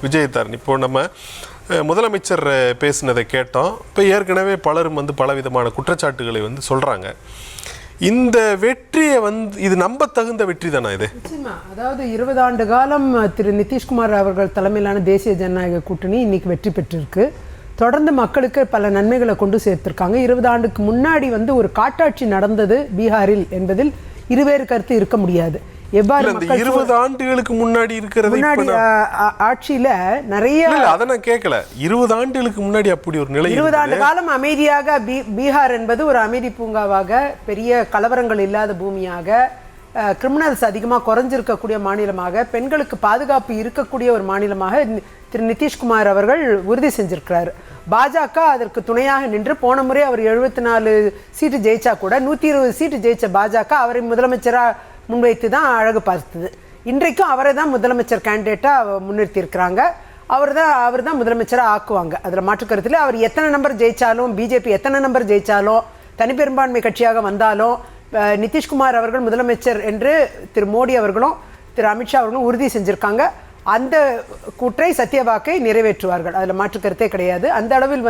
விஜயதாரன், இப்போ நம்ம முதலமைச்சர் பேசினதை கேட்டோம். இப்போ ஏற்கனவே பலரும் பலவிதமான குற்றச்சாட்டுகளை சொல்கிறாங்க. இந்த வெற்றியை இது நம்ப தகுந்த வெற்றி தானே இது? நிச்சயமா. அதாவது 20 ஆண்டு காலம் திரு நிதிஷ்குமார் அவர்கள் தலைமையிலான தேசிய ஜனநாயக கூட்டணி இன்னைக்கு வெற்றி பெற்றிருக்கு. தொடர்ந்து மக்களுக்கு பல நன்மைகளை கொண்டு சேர்த்திருக்காங்க. 20 ஆண்டுக்கு முன்னாடி ஒரு காட்டாட்சி நடந்தது பீகாரில் என்பதில் இருவேறு கருத்து இருக்க முடியாது. எவ்வாறு 20 ஆண்டுகளுக்கு முன்னாடி இருக்கிறது ஆட்சியில நிறைய அதை நான் கேட்கல. 20 ஆண்டுகளுக்கு முன்னாடி அப்படி ஒரு நிலை, 20 ஆண்டு காலம் அமைதியாக பீகார் என்பது ஒரு அமைதி பூங்காவாக, பெரிய கலவரங்கள் இல்லாத பூமியாக, கிரிமினல்ஸ் அதிகமாக குறைஞ்சிருக்கக்கூடிய மாநிலமாக, பெண்களுக்கு பாதுகாப்பு இருக்கக்கூடிய ஒரு மாநிலமாக திரு நிதிஷ்குமார் அவர்கள் உறுதி செஞ்சிருக்கிறாரு. பாஜக அதற்கு துணையாக நின்று போன முறை அவர் 74 சீட்டு ஜெயிச்சா கூட 120 சீட்டு ஜெயிச்ச பாஜக அவரை முதலமைச்சராக முன்வைத்து தான் அழகு பார்த்தது. இன்றைக்கும் அவரை தான் முதலமைச்சர் கேண்டிடேட்டாக முன்னிறுத்தி இருக்கிறாங்க. அவர் தான் முதலமைச்சராக ஆக்குவாங்க, அதில் மாற்றுக்கருத்தில். அவர் எத்தனை நம்பர் ஜெயித்தாலும், பிஜேபி எத்தனை நம்பர் ஜெயித்தாலும், தனிப்பெரும்பான்மை கட்சியாக வந்தாலும் நிதிஷ்குமார் அவர்கள் முதலமைச்சர் என்று திரு மோடி அவர்களும் திரு அமித்ஷா அவர்களும் உறுதி செஞ்சுருக்காங்க. அந்த கூற்றை சத்தியவாக்கை நிறைவேற்றுவார்கள், அதில் மாற்றுக்கருத்தே கிடையாது. அந்த அளவில்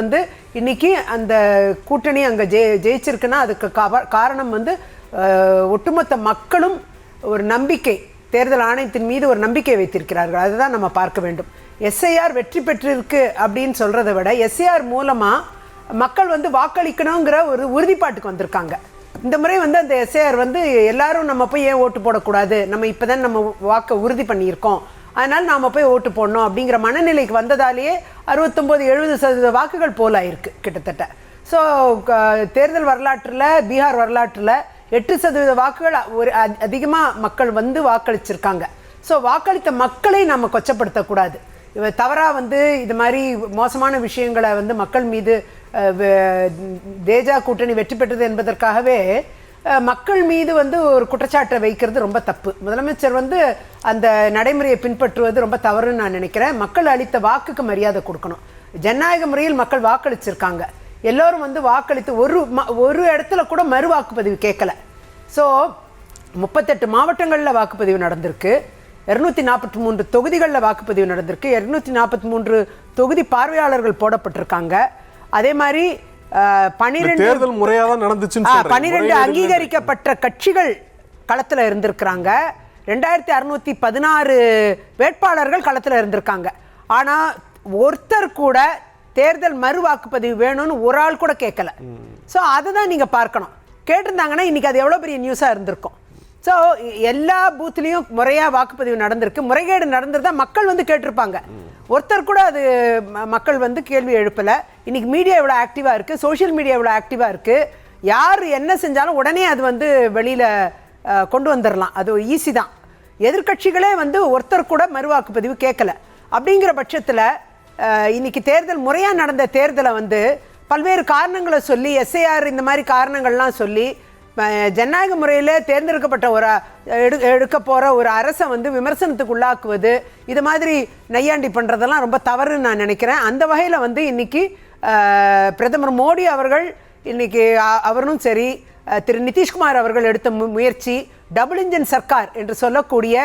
இன்னைக்கு அந்த கூட்டணி அங்கே ஜெயிச்சிருக்குன்னா அதுக்கு காரணம் ஒட்டுமொத்த மக்களும் ஒரு நம்பிக்கை, தேர்தல் ஆணையத்தின் மீது ஒரு நம்பிக்கை வைத்திருக்கிறார்கள். அதுதான் நம்ம பார்க்க வேண்டும். எஸ்ஐஆர் வெற்றி பெற்றிருக்கு அப்படின்னு சொல்கிறத விட எஸ்ஐஆர் மூலமாக மக்கள் வாக்களிக்கணுங்கிற ஒரு உறுதிப்பாட்டுக்கு வந்திருக்காங்க. இந்த முறை அந்த எஸ்ஐஆர் எல்லாரும் நம்ம போய் ஏன் ஓட்டு போடக்கூடாது, நம்ம இப்போ தான் நம்ம வாக்கை உறுதி பண்ணியிருக்கோம், அதனால் நாம் போய் ஓட்டு போடணும் அப்படிங்கிற மனநிலைக்கு வந்ததாலேயே 69-70% வாக்குகள் போலாயிருக்கு கிட்டத்தட்ட. ஸோ தேர்தல் வரலாற்றில், பீகார் வரலாற்றில் 8% வாக்குகள் ஒரு அதிகமாக மக்கள் வாக்களிச்சிருக்காங்க. ஸோ வாக்களித்த மக்களை நம்ம கொச்சப்படுத்தக்கூடாது. தவறாக இது மாதிரி மோசமான விஷயங்களை மக்கள் மீது தேஜா கூட்டணி வெற்றி பெற்றது என்பதற்காகவே மக்கள் மீது ஒரு குற்றச்சாட்டை வைக்கிறது ரொம்ப தப்பு. முதலமைச்சர் அந்த நடைமுறையை பின்பற்றுவது ரொம்ப தவறுன்னு நான் நினைக்கிறேன். மக்கள் அளித்த வாக்குக்கு மரியாதை கொடுக்கணும். ஜனநாயக முறையில் மக்கள் வாக்களிச்சிருக்காங்க. எல்லோரும் வாக்களித்து ஒரு இடத்துல கூட மறு வாக்குப்பதிவு கேட்கல. ஸோ 38 மாவட்டங்களில் வாக்குப்பதிவு நடந்திருக்கு, 243 தொகுதிகளில் வாக்குப்பதிவு நடந்திருக்கு, 243 தொகுதி பார்வையாளர்கள் போடப்பட்டிருக்காங்க. அதே மாதிரி 12 அங்கீகரிக்கப்பட்ட கட்சிகள் களத்தில் இருந்திருக்கிறாங்க. 2616 வேட்பாளர்கள் களத்தில் இருந்திருக்காங்க. ஆனால் ஒருத்தர் கூட தேர்தல் மறு வாக்குப்பதிவு வேணும்னு ஒரு ஆள் கூட கேட்கல. ஸோ அதுதான் நீங்கள் பார்க்கணும். கேட்டிருந்தாங்கன்னா இன்னைக்கு அது எவ்வளோ பெரிய நியூஸாக இருந்திருக்கும். ஸோ எல்லா பூத்துலேயும் முறையாக வாக்குப்பதிவு நடந்திருக்கு. முறைகேடு நடந்திருந்தா மக்கள் கேட்டிருப்பாங்க. ஒருத்தர் கூட அது மக்கள் கேள்வி எழுப்பலை. இன்னைக்கு மீடியா எவ்வளோ ஆக்டிவாக இருக்குது, சோஷியல் மீடியா எவ்வளோ ஆக்டிவாக இருக்குது. யார் என்ன செஞ்சாலும் உடனே அது வெளியில் கொண்டு வந்துடலாம். அது ஈஸி தான். எதிர்கட்சிகளே ஒருத்தர் கூட மறு வாக்குப்பதிவு கேட்கல. அப்படிங்கிற பட்சத்தில் இன்னைக்கு தேர்தல் முறையாக நடந்த தேர்தலை பல்வேறு காரணங்களை சொல்லி, எஸ்ஐஆர் இந்த மாதிரி காரணங்கள்லாம் சொல்லி ஜனநாயக முறையில் தேர்ந்தெடுக்கப்பட்ட எடுக்க போகிற ஒரு அரசை விமர்சனத்துக்கு உள்ளாக்குவது, இது மாதிரி நையாண்டி பண்ணுறதெல்லாம் ரொம்ப தவறுன்னு நான் நினைக்கிறேன். அந்த வகையில் இன்னைக்கு பிரதமர் மோடி அவர்கள் இன்னைக்கு அவரும் சரி, திரு நிதிஷ்குமார் அவர்கள் எடுத்த முயற்சி டபுள் இன்ஜின் சர்க்கார் என்று சொல்லக்கூடிய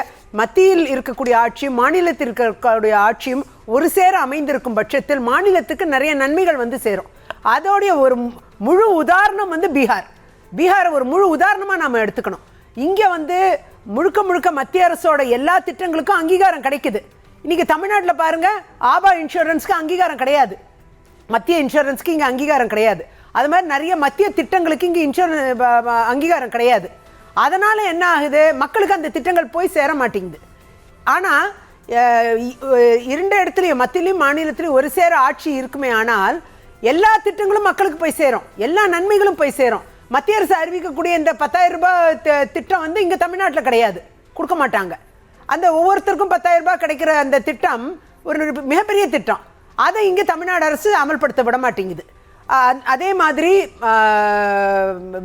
மத்தியில் இருக்கக்கூடிய ஆட்சியும் மாநிலத்தில் இருக்கக்கூடிய ஆட்சியும் ஒரு சேர அமைந்திருக்கும் பட்சத்தில் மாநிலத்துக்கு நிறைய நன்மைகள் சேரும். அதோடைய ஒரு முழு உதாரணம் பீகார் ஒரு முழு உதாரணமாக நாம் எடுத்துக்கணும். இங்கே முழுக்க முழுக்க மத்திய அரசோட எல்லா திட்டங்களுக்கும் அங்கீகாரம் கிடைக்குது. இன்னைக்கு தமிழ்நாட்டில் பாருங்க, ஆபா இன்சூரன்ஸ்க்கு அங்கீகாரம் கிடையாது, மத்திய இன்சூரன்ஸ்க்கு இங்கே அங்கீகாரம் கிடையாது. அது மாதிரி நிறைய மத்திய திட்டங்களுக்கு இங்கே அங்கீகாரம் கிடையாது. அதனால் என்ன ஆகுது, மக்களுக்கு அந்த திட்டங்கள் போய் சேர மாட்டேங்குது. ஆனால் இரண்டு இடத்துலையும் மத்தியிலையும் மாநிலத்திலையும் ஒரு சேர ஆட்சி இருக்குமே, ஆனால் எல்லா திட்டங்களும் மக்களுக்கு போய் சேரும், எல்லா நன்மைகளும் போய் சேரும். மத்திய அரசு அறிவிக்கக்கூடிய இந்த 10,000 ரூபாய் திட்டம் இங்கே தமிழ்நாட்டில் கிடையாது, கொடுக்க மாட்டாங்க. அந்த ஒவ்வொருத்தருக்கும் 10,000 ரூபாய் கிடைக்கிற அந்த திட்டம் ஒரு மிகப்பெரிய திட்டம், அதை இங்கே தமிழ்நாடு அரசு அமல்படுத்த விட மாட்டேங்குது. அதே மாதிரி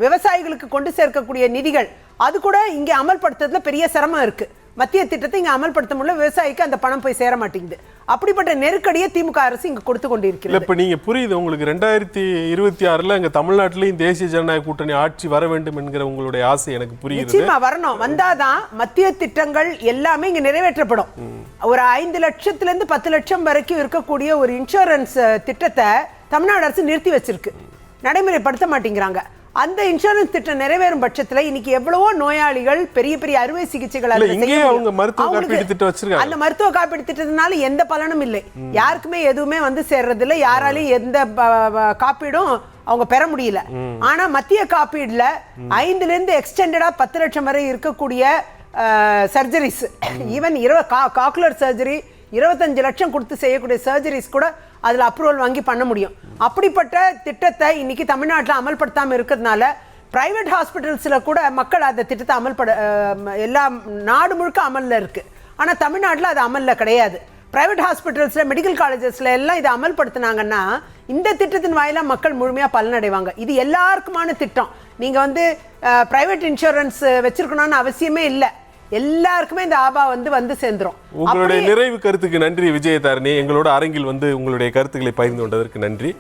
விவசாயிகளுக்கு கொண்டு சேர்க்கக்கூடிய நிதிகள் அது கூட இங்கே அமல்படுத்துறதுல பெரிய சிரமம் இருக்குது. மத்திய திட்டத்தை இங்க அமல்படுத்த முடியல, விவசாயிக்கு அந்த பணம் போய் சேர மாட்டேங்குது. அப்படிப்பட்ட நெருக்கடியை திமுக அரசு இங்க கொடுத்து கொண்டிருக்கிறது. இப்ப நீங்க புரியுது உங்களுக்கு 2026ல இங்க தமிழ்நாட்டிலையும் தேசிய ஜனநாயக கூட்டணி ஆட்சி வர வேண்டும் என்கிற உங்களுடைய ஆசை எனக்கு புரியுது. நிச்சயமா வரணும். வந்தாதான் மத்திய திட்டங்கள் எல்லாமே இங்க நிறைவேற்றப்படும். ஒரு 5 லட்சத்திலிருந்து 10 லட்சம் வரைக்கும் இருக்கக்கூடிய ஒரு இன்சூரன்ஸ் திட்டத்தை தமிழ்நாடு அரசு நிறுத்தி வச்சிருக்கு, நடைமுறைப்படுத்த மாட்டேங்கிறாங்க. அந்த இன்சூரன்ஸ் திட்டம் நிறைவேறும் பட்சத்துல இன்னைக்கு எவ்வளவோ நோயாளிகள் பெரிய பெரிய அறுவை சிகிச்சைகள் அவங்க மருத்துவ காப்பீடு திட்டம் வச்சிருக்காங்க. அந்த மருத்துவ காப்பீடு திட்டத்தினால எந்த பலனும் இல்லை, யாருக்குமே எதுவுமே வந்து சேர்றது இல்லை, யாராலையும் எந்த காப்பீடும் அவங்க பெற முடியல. ஆனா மத்திய காப்பீடுல 5ல இருந்து எக்ஸ்டெண்டடா 10 லட்சம் வரை இருக்கக்கூடிய சர்ஜரிஸ், ஈவன் காக்குலர் சர்ஜரி 25 லட்சம் கொடுத்து செய்யக்கூடிய சர்ஜரிஸ் கூட அதுல அப்ரூவல் வாங்கி பண்ண முடியும். அப்படிப்பட்ட திட்டத்தை இன்னைக்கு தமிழ்நாட்டில் அமல்படுத்தாம இருக்கிறதுனால பிரைவேட் ஹாஸ்பிட்டல்ஸ்ல கூட மக்கள் அந்த திட்டத்தை எல்லா நாடு முழுக்க அமல்ல இருக்கு. ஆனா தமிழ்நாட்டில் அது அமல்ல கிடையாது. பிரைவேட் ஹாஸ்பிட்டல்ஸ்ல மெடிக்கல் காலேஜஸ்ல எல்லாம் இதை அமல்படுத்தினாங்கன்னா இந்த திட்டத்தின் வாயிலா மக்கள் முழுமையா பலனடைவாங்க. இது எல்லாருக்குமான திட்டம். நீங்க வந்து பிரைவேட் இன்சூரன்ஸ் வச்சிருக்கணும்னு அவசியமே இல்லை, எல்லாருக்குமே இந்த ஆபா வந்து சேர்ந்துரும். உங்களுடைய நிறைவு கருத்துக்கு நன்றி விஜயதாரணி. எங்களோட அரங்கில் வந்து உங்களுடைய கருத்துக்களை பகிர்ந்து கொண்டதற்கு நன்றி.